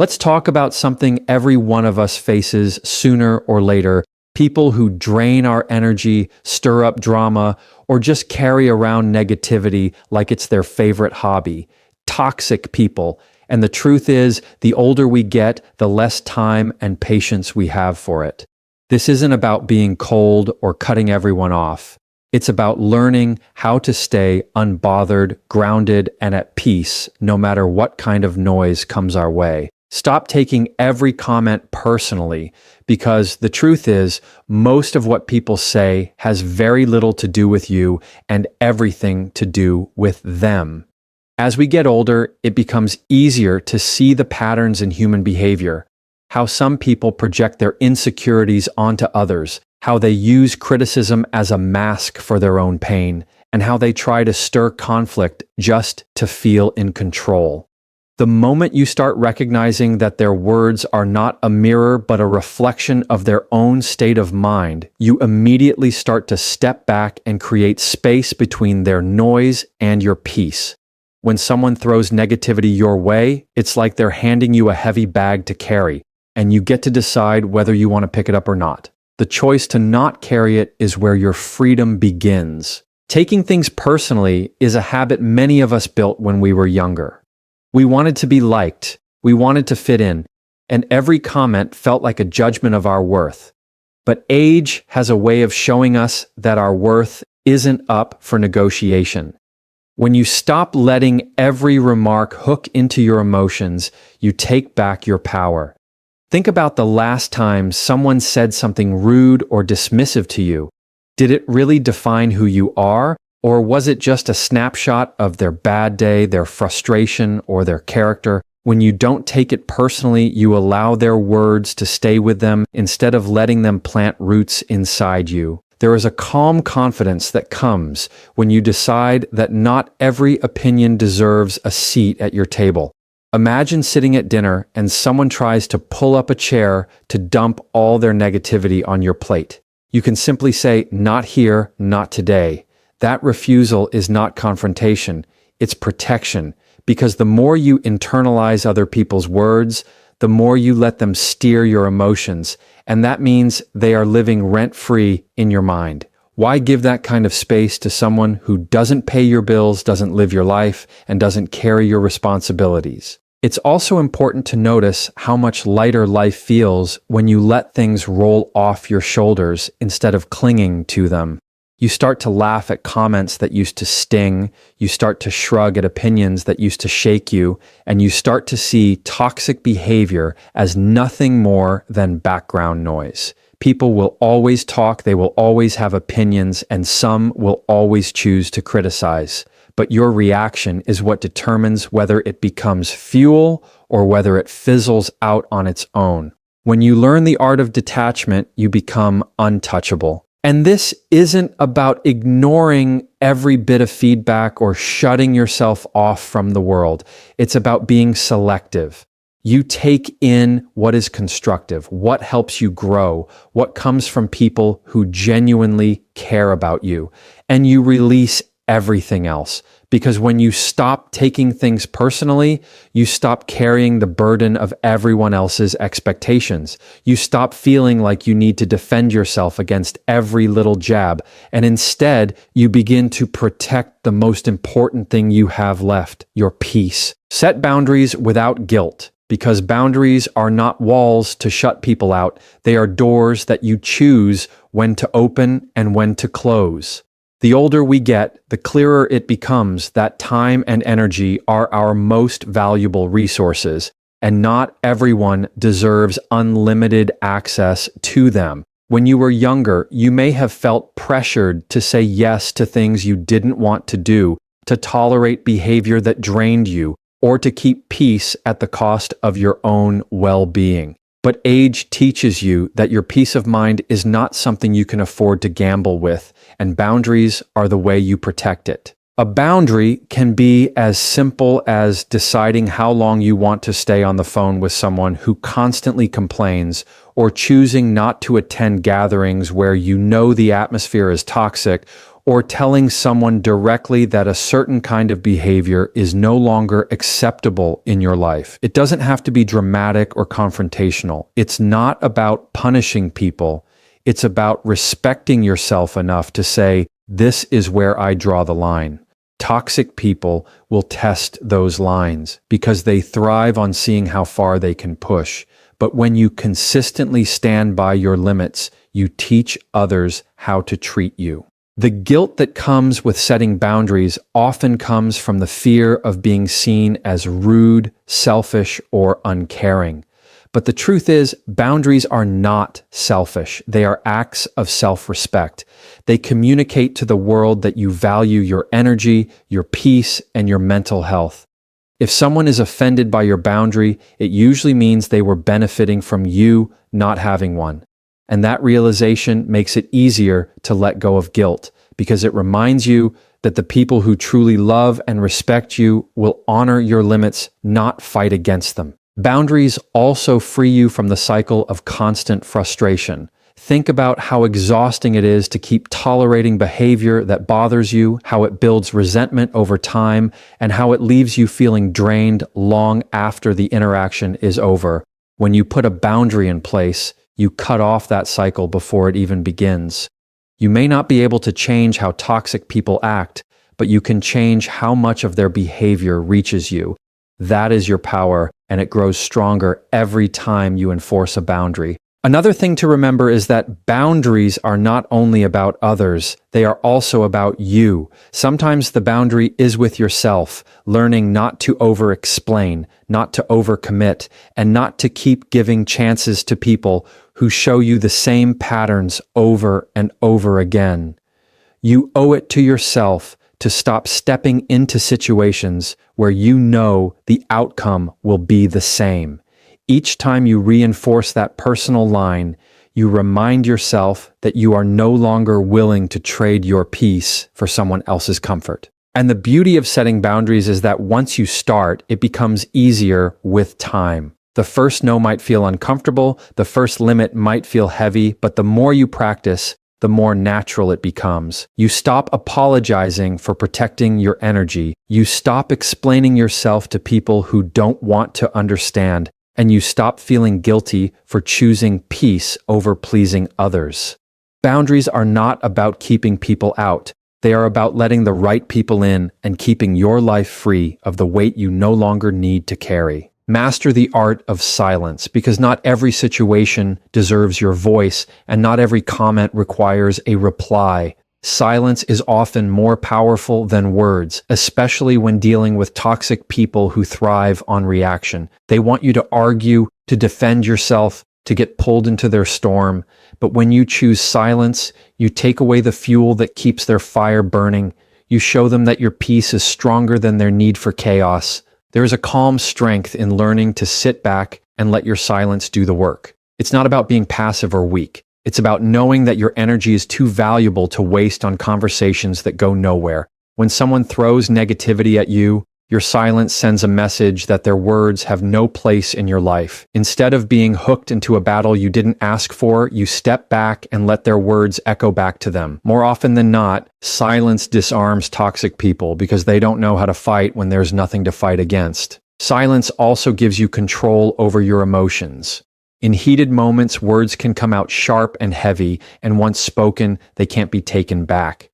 Let's talk about something every one of us faces sooner or later: people who drain our energy, stir up drama, or just carry around negativity like it's their favorite hobby. Toxic people. And the truth is, the older we get, the less time and patience we have for it. This isn't about being cold or cutting everyone off. It's about learning how to stay unbothered, grounded, and at peace, no matter what kind of noise comes our way. Stop taking every comment personally, because the truth is, most of what people say has very little to do with you and everything to do with them. As we get older, it becomes easier to see the patterns in human behavior, how some people project their insecurities onto others, how they use criticism as a mask for their own pain, and how they try to stir conflict just to feel in control. The moment you start recognizing that their words are not a mirror but a reflection of their own state of mind, you immediately start to step back and create space between their noise and your peace. When someone throws negativity your way, it's like they're handing you a heavy bag to carry, and you get to decide whether you want to pick it up or not. The choice to not carry it is where your freedom begins. Taking things personally is a habit many of us built when we were younger. We wanted to be liked, we wanted to fit in, and every comment felt like a judgment of our worth. But age has a way of showing us that our worth isn't up for negotiation. When you stop letting every remark hook into your emotions, you take back your power. Think about the last time someone said something rude or dismissive to you. Did it really define who you are? Or was it just a snapshot of their bad day, their frustration, or their character? When you don't take it personally, you allow their words to stay with them instead of letting them plant roots inside you. There is a calm confidence that comes when you decide that not every opinion deserves a seat at your table. Imagine sitting at dinner and someone tries to pull up a chair to dump all their negativity on your plate. You can simply say, "Not here, not today." That refusal is not confrontation, it's protection, because the more you internalize other people's words, the more you let them steer your emotions, and that means they are living rent-free in your mind. Why give that kind of space to someone who doesn't pay your bills, doesn't live your life, and doesn't carry your responsibilities? It's also important to notice how much lighter life feels when you let things roll off your shoulders instead of clinging to them. You start to laugh at comments that used to sting, you start to shrug at opinions that used to shake you, and you start to see toxic behavior as nothing more than background noise. People will always talk, they will always have opinions, and some will always choose to criticize. But your reaction is what determines whether it becomes fuel or whether it fizzles out on its own. When you learn the art of detachment, you become untouchable. And this isn't about ignoring every bit of feedback or shutting yourself off from the world. It's about being selective. You take in what is constructive, what helps you grow, what comes from people who genuinely care about you, and you release everything else. Because when you stop taking things personally, you stop carrying the burden of everyone else's expectations. You stop feeling like you need to defend yourself against every little jab, and instead, you begin to protect the most important thing you have left, your peace. Set boundaries without guilt, because boundaries are not walls to shut people out. They are doors that you choose when to open and when to close. The older we get, the clearer it becomes that time and energy are our most valuable resources, and not everyone deserves unlimited access to them. When you were younger, you may have felt pressured to say yes to things you didn't want to do, to tolerate behavior that drained you, or to keep peace at the cost of your own well-being. But age teaches you that your peace of mind is not something you can afford to gamble with, and boundaries are the way you protect it. A boundary can be as simple as deciding how long you want to stay on the phone with someone who constantly complains, or choosing not to attend gatherings where you know the atmosphere is toxic, or telling someone directly that a certain kind of behavior is no longer acceptable in your life. It doesn't have to be dramatic or confrontational. It's not about punishing people. It's about respecting yourself enough to say, this is where I draw the line. Toxic people will test those lines because they thrive on seeing how far they can push. But when you consistently stand by your limits, you teach others how to treat you. The guilt that comes with setting boundaries often comes from the fear of being seen as rude, selfish, or uncaring. But the truth is, boundaries are not selfish. They are acts of self-respect. They communicate to the world that you value your energy, your peace, and your mental health. If someone is offended by your boundary, it usually means they were benefiting from you not having one. And that realization makes it easier to let go of guilt because it reminds you that the people who truly love and respect you will honor your limits, not fight against them. Boundaries also free you from the cycle of constant frustration. Think about how exhausting it is to keep tolerating behavior that bothers you, how it builds resentment over time, and how it leaves you feeling drained long after the interaction is over. When you put a boundary in place, you cut off that cycle before it even begins. You may not be able to change how toxic people act, but you can change how much of their behavior reaches you. That is your power, and it grows stronger every time you enforce a boundary. Another thing to remember is that boundaries are not only about others, they are also about you. Sometimes the boundary is with yourself, learning not to over-explain, not to overcommit, and not to keep giving chances to people who show you the same patterns over and over again. You owe it to yourself to stop stepping into situations where you know the outcome will be the same. Each time you reinforce that personal line, you remind yourself that you are no longer willing to trade your peace for someone else's comfort. And the beauty of setting boundaries is that once you start, it becomes easier with time. The first no might feel uncomfortable, the first limit might feel heavy, but the more you practice, the more natural it becomes. You stop apologizing for protecting your energy. You stop explaining yourself to people who don't want to understand, and you stop feeling guilty for choosing peace over pleasing others. Boundaries are not about keeping people out. They are about letting the right people in and keeping your life free of the weight you no longer need to carry. Master the art of silence, because not every situation deserves your voice, and not every comment requires a reply. Silence is often more powerful than words, especially when dealing with toxic people who thrive on reaction. They want you to argue, to defend yourself, to get pulled into their storm. But when you choose silence, you take away the fuel that keeps their fire burning. You show them that your peace is stronger than their need for chaos. There is a calm strength in learning to sit back and let your silence do the work. It's not about being passive or weak. It's about knowing that your energy is too valuable to waste on conversations that go nowhere. When someone throws negativity at you, your silence sends a message that their words have no place in your life. Instead of being hooked into a battle you didn't ask for, you step back and let their words echo back to them. More often than not, silence disarms toxic people because they don't know how to fight when there's nothing to fight against. Silence also gives you control over your emotions. In heated moments, words can come out sharp and heavy, and once spoken, they can't be taken back.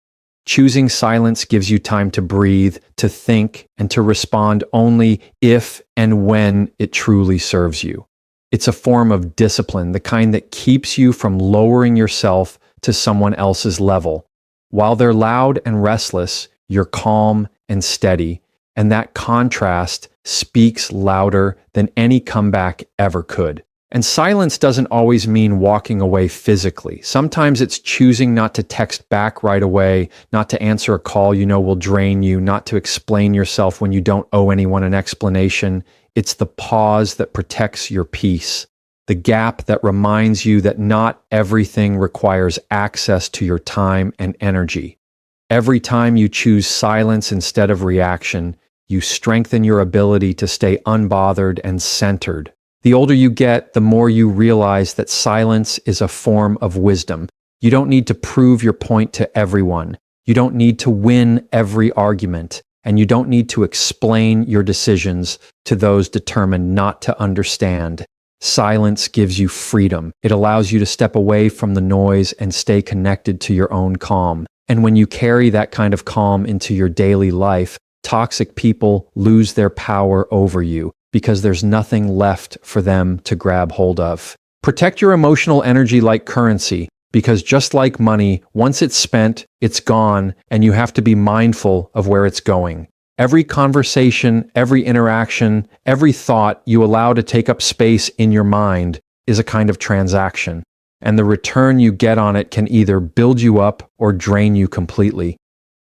Choosing silence gives you time to breathe, to think, and to respond only if and when it truly serves you. It's a form of discipline, the kind that keeps you from lowering yourself to someone else's level. While they're loud and restless, you're calm and steady, and that contrast speaks louder than any comeback ever could. And silence doesn't always mean walking away physically. Sometimes it's choosing not to text back right away, not to answer a call you know will drain you, not to explain yourself when you don't owe anyone an explanation. It's the pause that protects your peace, the gap that reminds you that not everything requires access to your time and energy. Every time you choose silence instead of reaction, you strengthen your ability to stay unbothered and centered. The older you get, the more you realize that silence is a form of wisdom. You don't need to prove your point to everyone. You don't need to win every argument, and you don't need to explain your decisions to those determined not to understand. Silence gives you freedom. It allows you to step away from the noise and stay connected to your own calm. And when you carry that kind of calm into your daily life, toxic people lose their power over you because there's nothing left for them to grab hold of. Protect your emotional energy like currency, because just like money, once it's spent, it's gone, and you have to be mindful of where it's going. Every conversation, every interaction, every thought you allow to take up space in your mind is a kind of transaction, and the return you get on it can either build you up or drain you completely.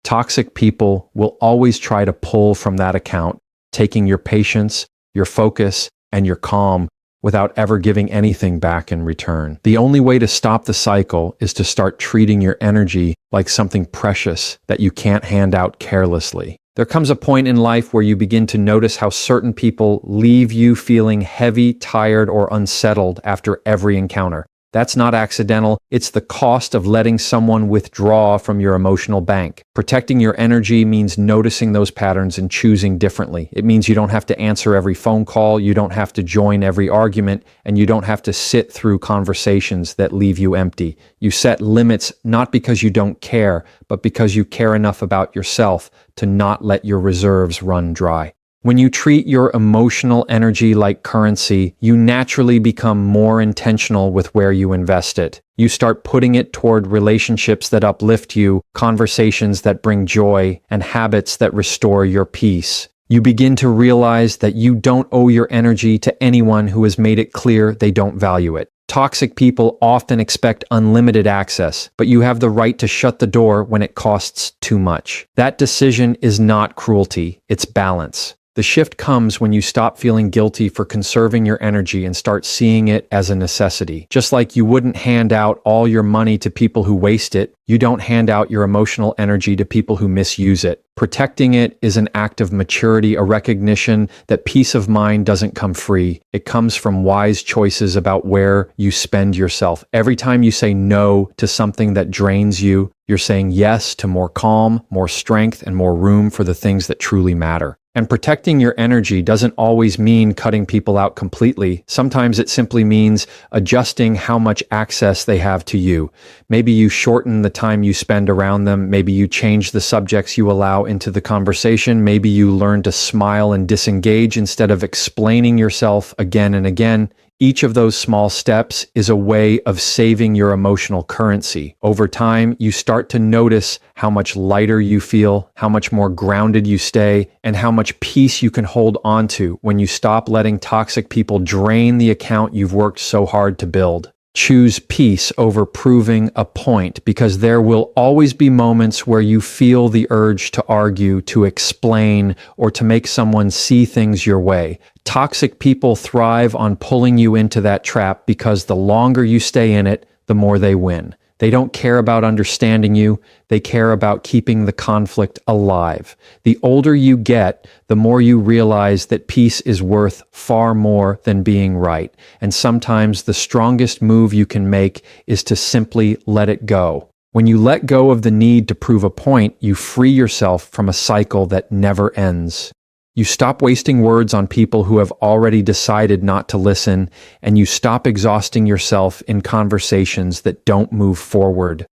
Toxic people will always try to pull from that account, taking your patience, your focus, and your calm without ever giving anything back in return. The only way to stop the cycle is to start treating your energy like something precious that you can't hand out carelessly. There comes a point in life where you begin to notice how certain people leave you feeling heavy, tired, or unsettled after every encounter. That's not accidental. It's the cost of letting someone withdraw from your emotional bank. Protecting your energy means noticing those patterns and choosing differently. It means you don't have to answer every phone call, you don't have to join every argument, and you don't have to sit through conversations that leave you empty. You set limits not because you don't care, but because you care enough about yourself to not let your reserves run dry. When you treat your emotional energy like currency, you naturally become more intentional with where you invest it. You start putting it toward relationships that uplift you, conversations that bring joy, and habits that restore your peace. You begin to realize that you don't owe your energy to anyone who has made it clear they don't value it. Toxic people often expect unlimited access, but you have the right to shut the door when it costs too much. That decision is not cruelty, it's balance. The shift comes when you stop feeling guilty for conserving your energy and start seeing it as a necessity. Just like you wouldn't hand out all your money to people who waste it, you don't hand out your emotional energy to people who misuse it. Protecting it is an act of maturity, a recognition that peace of mind doesn't come free. It comes from wise choices about where you spend yourself. Every time you say no to something that drains you, you're saying yes to more calm, more strength, and more room for the things that truly matter. And protecting your energy doesn't always mean cutting people out completely. Sometimes it simply means adjusting how much access they have to you. Maybe you shorten the time you spend around them. Maybe you change the subjects you allow into the conversation. Maybe you learn to smile and disengage instead of explaining yourself again and again. Each of those small steps is a way of saving your emotional currency. Over time, you start to notice how much lighter you feel, how much more grounded you stay, and how much peace you can hold on to when you stop letting toxic people drain the account you've worked so hard to build. Choose peace over proving a point, because there will always be moments where you feel the urge to argue, to explain, or to make someone see things your way. Toxic people thrive on pulling you into that trap because the longer you stay in it, the more they win. They don't care about understanding you. They care about keeping the conflict alive. The older you get, the more you realize that peace is worth far more than being right. And sometimes the strongest move you can make is to simply let it go. When you let go of the need to prove a point, you free yourself from a cycle that never ends. You stop wasting words on people who have already decided not to listen, and you stop exhausting yourself in conversations that don't move forward.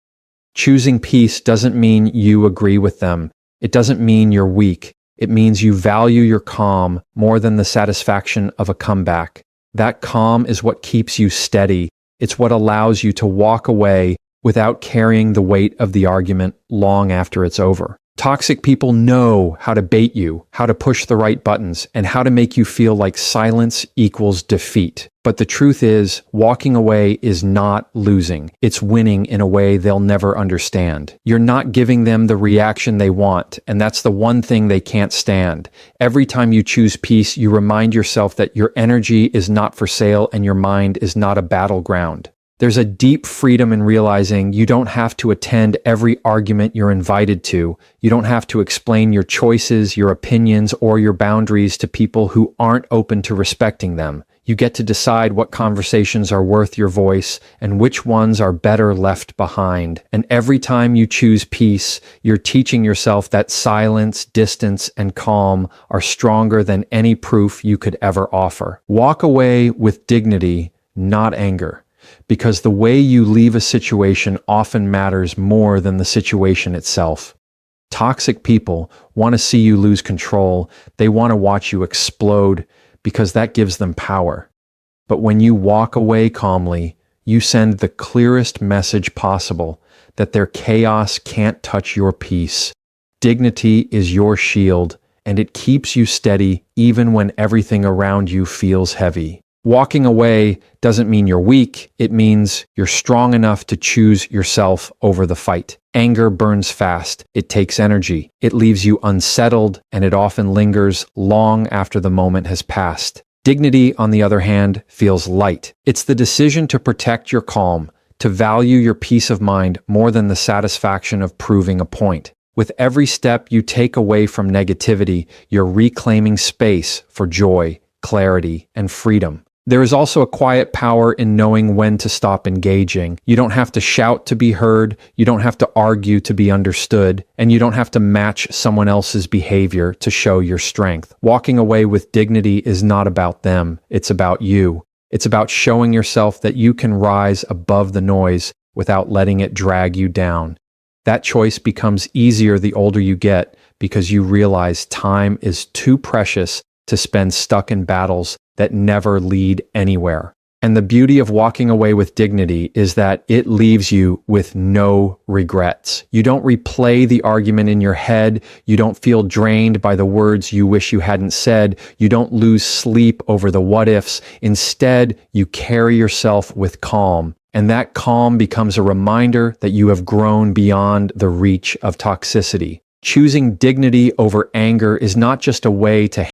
Choosing peace doesn't mean you agree with them. It doesn't mean you're weak. It means you value your calm more than the satisfaction of a comeback. That calm is what keeps you steady. It's what allows you to walk away without carrying the weight of the argument long after it's over. Toxic people know how to bait you, how to push the right buttons, and how to make you feel like silence equals defeat. But the truth is, walking away is not losing. It's winning in a way they'll never understand. You're not giving them the reaction they want, and that's the one thing they can't stand. Every time you choose peace, you remind yourself that your energy is not for sale and your mind is not a battleground. There's a deep freedom in realizing you don't have to attend every argument you're invited to. You don't have to explain your choices, your opinions, or your boundaries to people who aren't open to respecting them. You get to decide what conversations are worth your voice and which ones are better left behind. And every time you choose peace, you're teaching yourself that silence, distance, and calm are stronger than any proof you could ever offer. Walk away with dignity, not anger, because the way you leave a situation often matters more than the situation itself. Toxic people want to see you lose control. They want to watch you explode because that gives them power. But when you walk away calmly, you send the clearest message possible that their chaos can't touch your peace. Dignity is your shield, and it keeps you steady even when everything around you feels heavy. Walking away doesn't mean you're weak. It means you're strong enough to choose yourself over the fight. Anger burns fast. It takes energy. It leaves you unsettled, and it often lingers long after the moment has passed. Dignity, on the other hand, feels light. It's the decision to protect your calm, to value your peace of mind more than the satisfaction of proving a point. With every step you take away from negativity, you're reclaiming space for joy, clarity, and freedom. There is also a quiet power in knowing when to stop engaging. You don't have to shout to be heard, you don't have to argue to be understood, and you don't have to match someone else's behavior to show your strength. Walking away with dignity is not about them, it's about you. It's about showing yourself that you can rise above the noise without letting it drag you down. That choice becomes easier the older you get because you realize time is too precious to spend stuck in battles that never lead anywhere. And the beauty of walking away with dignity is that it leaves you with no regrets. You don't replay the argument in your head. You don't feel drained by the words you wish you hadn't said. You don't lose sleep over the what ifs. Instead, you carry yourself with calm. And that calm becomes a reminder that you have grown beyond the reach of toxicity. Choosing dignity over anger is not just a way to